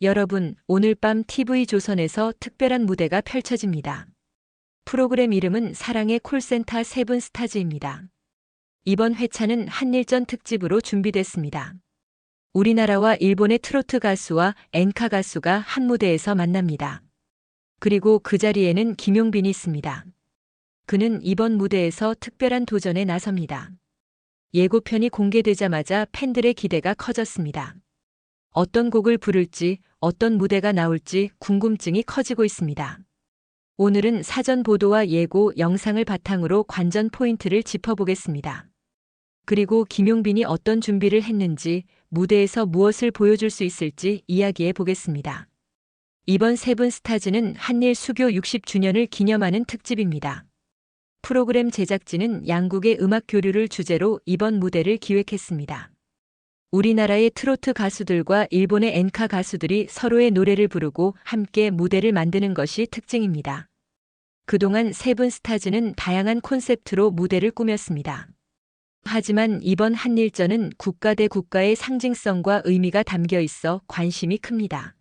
여러분, 오늘 밤 TV조선에서 특별한 무대가 펼쳐집니다. 프로그램 이름은 사랑의 콜센터 세븐스타즈입니다. 이번 회차는 한일전 특집으로 준비됐습니다. 우리나라와 일본의 트로트 가수와 엔카 가수가 한 무대에서 만납니다. 그리고 그 자리에는 김용빈이 있습니다. 그는 이번 무대에서 특별한 도전에 나섭니다. 예고편이 공개되자마자 팬들의 기대가 커졌습니다. 어떤 곡을 부를지, 어떤 무대가 나올지 궁금증이 커지고 있습니다. 오늘은 사전 보도와 예고 영상을 바탕으로 관전 포인트를 짚어보겠습니다. 그리고 김용빈이 어떤 준비를 했는지, 무대에서 무엇을 보여줄 수 있을지 이야기해 보겠습니다. 이번 세븐스타즈는 한일 수교 60주년을 기념하는 특집입니다. 프로그램 제작진은 양국의 음악 교류를 주제로 이번 무대를 기획했습니다. 우리나라의 트로트 가수들과 일본의 엔카 가수들이 서로의 노래를 부르고 함께 무대를 만드는 것이 특징입니다. 그동안 세븐스타즈는 다양한 콘셉트로 무대를 꾸몄습니다. 하지만 이번 한일전은 국가 대 국가의 상징성과 의미가 담겨 있어 관심이 큽니다.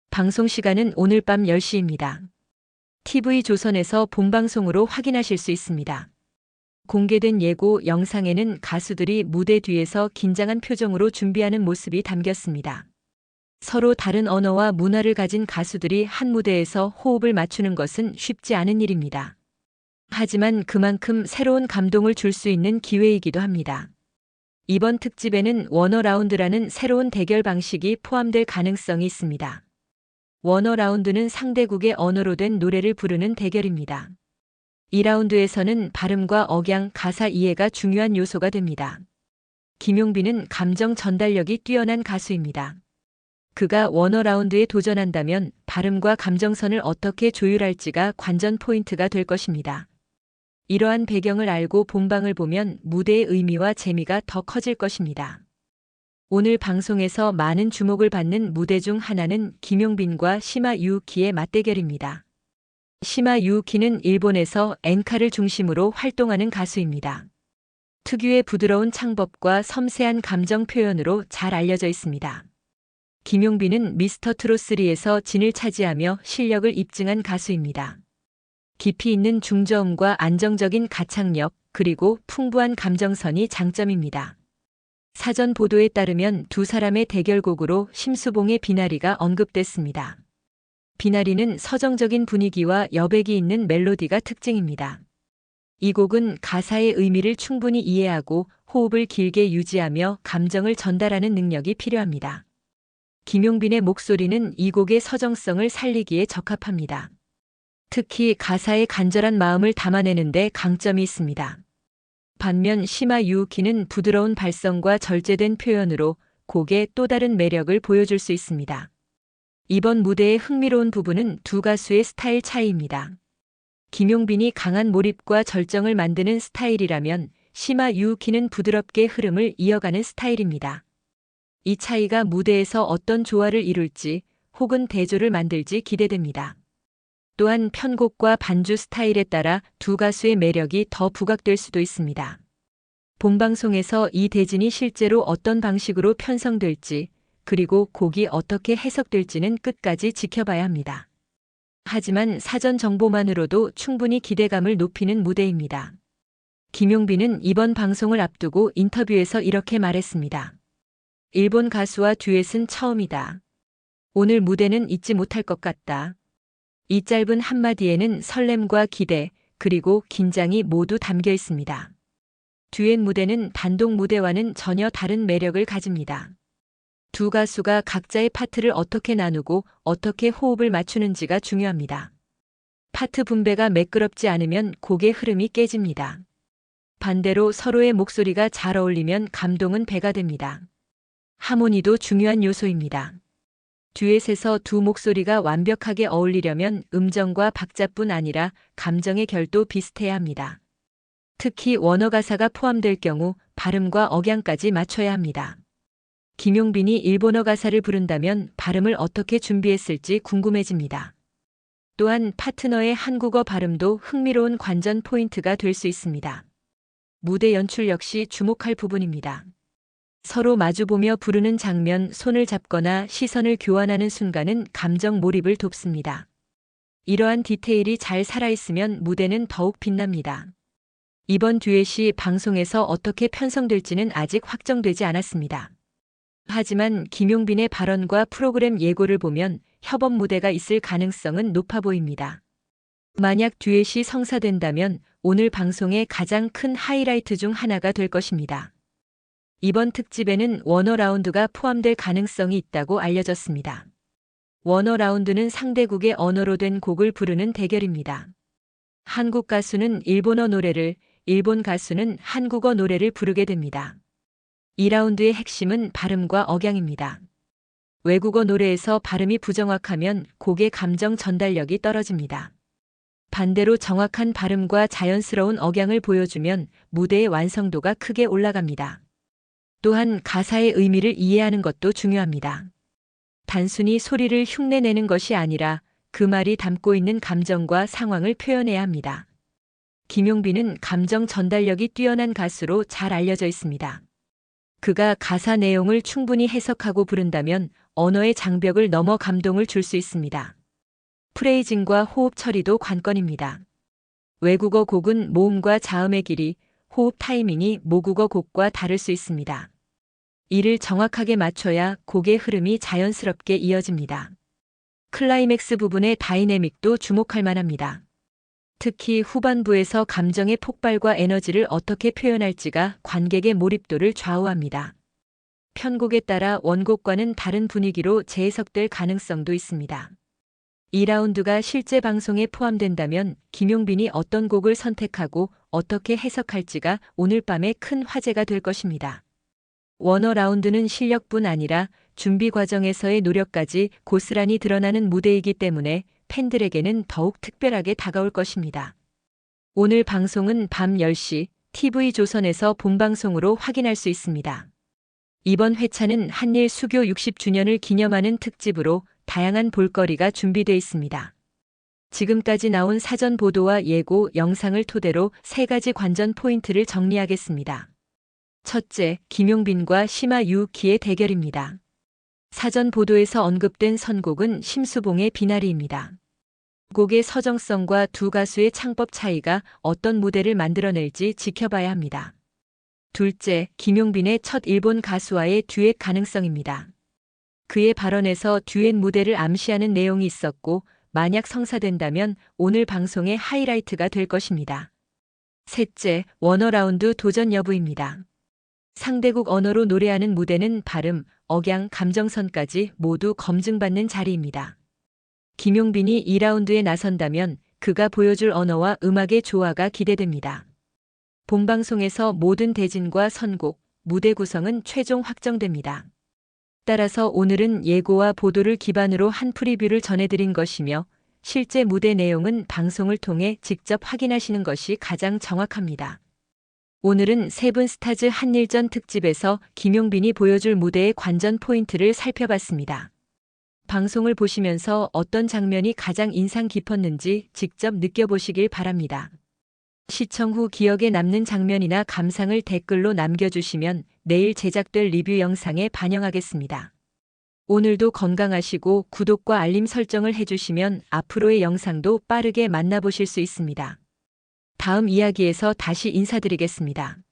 방송 시간은 오늘 밤 10시입니다. TV조선에서 본방송으로 확인하실 수 있습니다. 공개된 예고 영상에는 가수들이 무대 뒤에서 긴장한 표정으로 준비하는 모습이 담겼습니다. 서로 다른 언어와 문화를 가진 가수들이 한 무대에서 호흡을 맞추는 것은 쉽지 않은 일입니다. 하지만 그만큼 새로운 감동을 줄 수 있는 기회이기도 합니다. 이번 특집에는 워너 라운드라는 새로운 대결 방식이 포함될 가능성이 있습니다. 워너 라운드는 상대국의 언어로 된 노래를 부르는 대결입니다. 2라운드에서는 발음과 억양, 가사 이해가 중요한 요소가 됩니다. 김용빈은 감정 전달력이 뛰어난 가수입니다. 그가 워너 라운드에 도전한다면 발음과 감정선을 어떻게 조율할지가 관전 포인트가 될 것입니다. 이러한 배경을 알고 본방을 보면 무대의 의미와 재미가 더 커질 것입니다. 오늘 방송에서 많은 주목을 받는 무대 중 하나는 김용빈과 시마 유우키의 맞대결입니다. 시마 유우키는 일본에서 엔카를 중심으로 활동하는 가수입니다. 특유의 부드러운 창법과 섬세한 감정 표현으로 잘 알려져 있습니다. 김용빈은 미스터 트롯3에서 진을 차지하며 실력을 입증한 가수입니다. 깊이 있는 중저음과 안정적인 가창력, 그리고 풍부한 감정선이 장점입니다. 사전 보도에 따르면 두 사람의 대결곡으로 심수봉의 비나리가 언급됐습니다. 비나리는 서정적인 분위기와 여백이 있는 멜로디가 특징입니다. 이 곡은 가사의 의미를 충분히 이해하고 호흡을 길게 유지하며 감정을 전달하는 능력이 필요합니다. 김용빈의 목소리는 이 곡의 서정성을 살리기에 적합합니다. 특히 가사의 간절한 마음을 담아내는 데 강점이 있습니다. 반면 시마 유우키는 부드러운 발성과 절제된 표현으로 곡의 또 다른 매력을 보여줄 수 있습니다. 이번 무대의 흥미로운 부분은 두 가수의 스타일 차이입니다. 김용빈이 강한 몰입과 절정을 만드는 스타일이라면 시마 유우키는 부드럽게 흐름을 이어가는 스타일입니다. 이 차이가 무대에서 어떤 조화를 이룰지 혹은 대조를 만들지 기대됩니다. 또한 편곡과 반주 스타일에 따라 두 가수의 매력이 더 부각될 수도 있습니다. 본방송에서 이 대진이 실제로 어떤 방식으로 편성될지, 그리고 곡이 어떻게 해석될지는 끝까지 지켜봐야 합니다. 하지만 사전 정보만으로도 충분히 기대감을 높이는 무대입니다. 김용빈은 이번 방송을 앞두고 인터뷰에서 이렇게 말했습니다. 일본 가수와 듀엣은 처음이다. 오늘 무대는 잊지 못할 것 같다. 이 짧은 한마디에는 설렘과 기대, 그리고 긴장이 모두 담겨 있습니다. 듀엣 무대는 단독 무대와는 전혀 다른 매력을 가집니다. 두 가수가 각자의 파트를 어떻게 나누고 어떻게 호흡을 맞추는지가 중요합니다. 파트 분배가 매끄럽지 않으면 곡의 흐름이 깨집니다. 반대로 서로의 목소리가 잘 어울리면 감동은 배가 됩니다. 하모니도 중요한 요소입니다. 듀엣에서 두 목소리가 완벽하게 어울리려면 음정과 박자뿐 아니라 감정의 결도 비슷해야 합니다. 특히 원어 가사가 포함될 경우 발음과 억양까지 맞춰야 합니다. 김용빈이 일본어 가사를 부른다면 발음을 어떻게 준비했을지 궁금해집니다. 또한 파트너의 한국어 발음도 흥미로운 관전 포인트가 될 수 있습니다. 무대 연출 역시 주목할 부분입니다. 서로 마주보며 부르는 장면, 손을 잡거나 시선을 교환하는 순간은 감정 몰입을 돕습니다. 이러한 디테일이 잘 살아있으면 무대는 더욱 빛납니다. 이번 듀엣이 방송에서 어떻게 편성될지는 아직 확정되지 않았습니다. 하지만 김용빈의 발언과 프로그램 예고를 보면 협업 무대가 있을 가능성은 높아 보입니다. 만약 듀엣이 성사된다면 오늘 방송의 가장 큰 하이라이트 중 하나가 될 것입니다. 이번 특집에는 원어라운드가 포함될 가능성이 있다고 알려졌습니다. 원어라운드는 상대국의 언어로 된 곡을 부르는 대결입니다. 한국 가수는 일본어 노래를, 일본 가수는 한국어 노래를 부르게 됩니다. 2라운드의 핵심은 발음과 억양입니다. 외국어 노래에서 발음이 부정확하면 곡의 감정 전달력이 떨어집니다. 반대로 정확한 발음과 자연스러운 억양을 보여주면 무대의 완성도가 크게 올라갑니다. 또한 가사의 의미를 이해하는 것도 중요합니다. 단순히 소리를 흉내내는 것이 아니라 그 말이 담고 있는 감정과 상황을 표현해야 합니다. 김용빈은 감정 전달력이 뛰어난 가수로 잘 알려져 있습니다. 그가 가사 내용을 충분히 해석하고 부른다면 언어의 장벽을 넘어 감동을 줄 수 있습니다. 프레이징과 호흡 처리도 관건입니다. 외국어 곡은 모음과 자음의 길이, 호흡 타이밍이 모국어 곡과 다를 수 있습니다. 이를 정확하게 맞춰야 곡의 흐름이 자연스럽게 이어집니다. 클라이맥스 부분의 다이내믹도 주목할 만합니다. 특히 후반부에서 감정의 폭발과 에너지를 어떻게 표현할지가 관객의 몰입도를 좌우합니다. 편곡에 따라 원곡과는 다른 분위기로 재해석될 가능성도 있습니다. 2라운드가 실제 방송에 포함된다면 김용빈이 어떤 곡을 선택하고 어떻게 해석할지가 오늘 밤에 큰 화제가 될 것입니다. 원어라운드는 실력뿐 아니라 준비 과정에서의 노력까지 고스란히 드러나는 무대이기 때문에 팬들에게는 더욱 특별하게 다가올 것입니다. 오늘 방송은 밤 10시 TV조선에서 본방송으로 확인할 수 있습니다. 이번 회차는 한일 수교 60주년을 기념하는 특집으로 다양한 볼거리가 준비되어 있습니다. 지금까지 나온 사전 보도와 예고 영상을 토대로 3가지 관전 포인트를 정리하겠습니다. 첫째, 김용빈과 시마 유우키의 대결입니다. 사전 보도에서 언급된 선곡은 심수봉의 비나리입니다. 곡의 서정성과 두 가수의 창법 차이가 어떤 무대를 만들어낼지 지켜봐야 합니다. 둘째, 김용빈의 첫 일본 가수와의 듀엣 가능성입니다. 그의 발언에서 듀엣 무대를 암시하는 내용이 있었고 만약 성사된다면 오늘 방송의 하이라이트가 될 것입니다. 셋째, 원어라운드 도전 여부입니다. 상대국 언어로 노래하는 무대는 발음, 억양, 감정선까지 모두 검증받는 자리입니다. 김용빈이 2라운드에 나선다면 그가 보여줄 언어와 음악의 조화가 기대됩니다. 본방송에서 모든 대진과 선곡, 무대 구성은 최종 확정됩니다. 따라서 오늘은 예고와 보도를 기반으로 한 프리뷰를 전해드린 것이며 실제 무대 내용은 방송을 통해 직접 확인하시는 것이 가장 정확합니다. 오늘은 세븐스타즈 한일전 특집에서 김용빈이 보여줄 무대의 관전 포인트를 살펴봤습니다. 방송을 보시면서 어떤 장면이 가장 인상 깊었는지 직접 느껴보시길 바랍니다. 시청 후 기억에 남는 장면이나 감상을 댓글로 남겨주시면 내일 제작될 리뷰 영상에 반영하겠습니다. 오늘도 건강하시고 구독과 알림 설정을 해주시면 앞으로의 영상도 빠르게 만나보실 수 있습니다. 다음 이야기에서 다시 인사드리겠습니다.